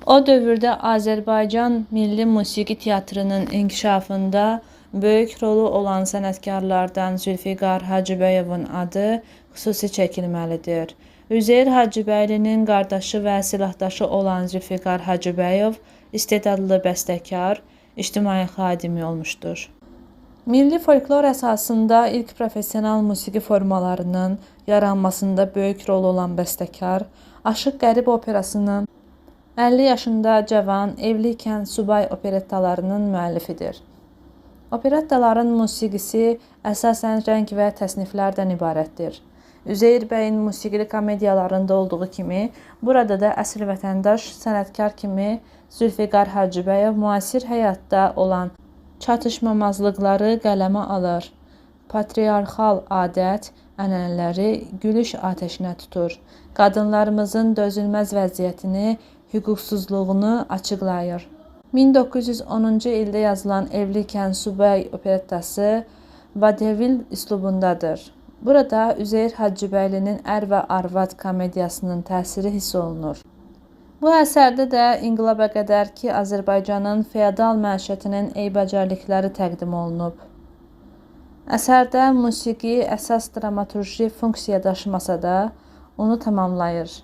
O dövrdə Azərbaycan milli musiqi teatrının inkişafında böyük rolu olan sənətkarlardan Zülfiqar Hacıbəyovun adı xüsusi çəkilməlidir. Üzeyir Hacıbəylinin qardaşı və silahdaşı olan Zülfiqar Hacıbəyov istedadlı bəstəkar, ictimai xadimi olmuşdur. Milli folklor əsasında ilk professional musiqi formalarının yaranmasında böyük rol olan bəstəkar, Aşıq Qərib operasının 50 yaşında cavan, evliyikən subay operettalarının müəllifidir. Operettaların musiqisi əsasən rəng və təsniflərdən ibarətdir. Üzeyir bəyin musiqili komediyalarında olduğu kimi, burada da əsl vətəndaş sənətkar kimi Zülfiqar Hacıbəyov müasir həyatda olan çatışmamazlıqları qələmə alır. Patriarxal adət, ənənələri gülüş atəşinə tutur. Qadınlarımızın dözülməz vəziyyətini, hüquqsuzluğunu açıqlayır. 1910-cu ildə yazılan Evliyikən subay operettası vadevil üslubundadır. Burada Üzeyir Hacıbəylinin Ər və Arvad komediyasının təsiri hiss olunur. Bu əsərdə də inqilaba qədər ki, Azərbaycanın feodal məişətinin eybəcərlikləri təqdim olunub. Əsərdə musiqi əsas dramaturji funksiya daşımasa da, onu tamamlayır.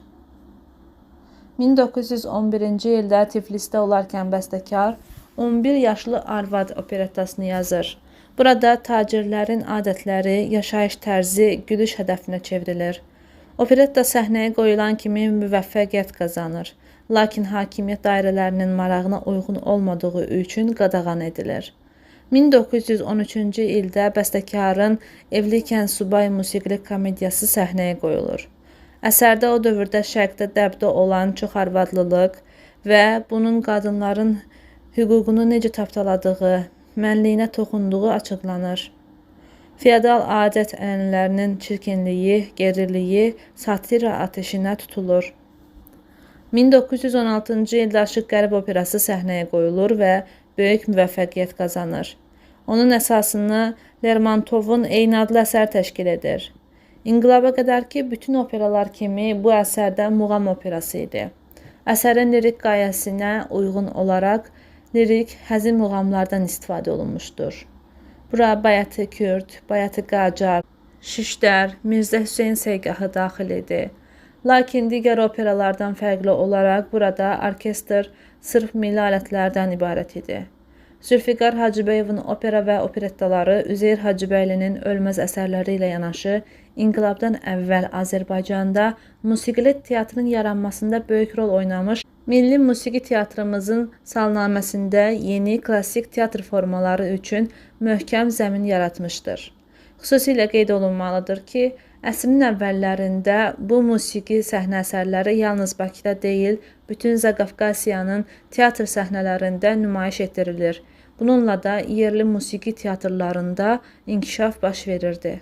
1911-ci ildə Tiflisdə olarkən bəstəkar 11 yaşlı Arvad operettasını yazır. Burada tacirlərin adətləri, yaşayış tərzi gülüş hədəfinə çevrilir. Operetta səhnəyə qoyulan kimi müvəffəqiyyət qazanır. Lakin hakimiyyət dairələrinin marağına uyğun olmadığı üçün qadağan edilir. 1913-cü ildə bəstəkarın Evliyikən subay musiqili komediyası səhnəyə qoyulur. Əsərdə o dövrdə şərqdə dəbdə olan çoxarvadlılıq və bunun qadınların hüququnu necə tapdaladığı, mənliyinə toxunduğu açıqlanır. Feodal adət-ənənələrinin çirkinliyi, geriliyi satira ateşinə tutulur. 1916-cı ildə Aşıq Qərib operası səhnəyə qoyulur və böyük müvəffəqiyyət qazanır. Onun əsasını Lermontovun eyni adlı əsər təşkil edir. İnqilaba qədər ki, bütün operalar kimi bu əsərdə muğam operası idi. Əsərin lirik qayəsinə uyğun olaraq lirik həzin muğamlardan istifadə olunmuşdur. Bura Bayatı Kürd, Bayatı Qacar, Şişdər, Mirzə Hüseyn Seygahı daxil idi. Lakin digər operalardan fərqli olaraq burada orkestr sırf milli alətlərdən ibarət idi. Zülfiqar Hacıbəyovun opera və operettaları Üzeyir Hacıbəylinin ölməz əsərləri ilə yanaşı, inqilabdan əvvəl Azərbaycanda musiqili teatrın yaranmasında böyük rol oynamış, milli musiqi teatrımızın salnaməsində yeni klassik teatr formaları üçün möhkəm zəmin yaratmışdır. Xüsusilə qeyd olunmalıdır ki, əsrin əvvəllərində bu musiqi səhnə əsərləri yalnız Bakıda deyil, bütün Zaqafqasiyanın teatr səhnələrində nümayiş etdirilir. Bununla da yerli musiqi teatrlarında inkişaf baş verirdi.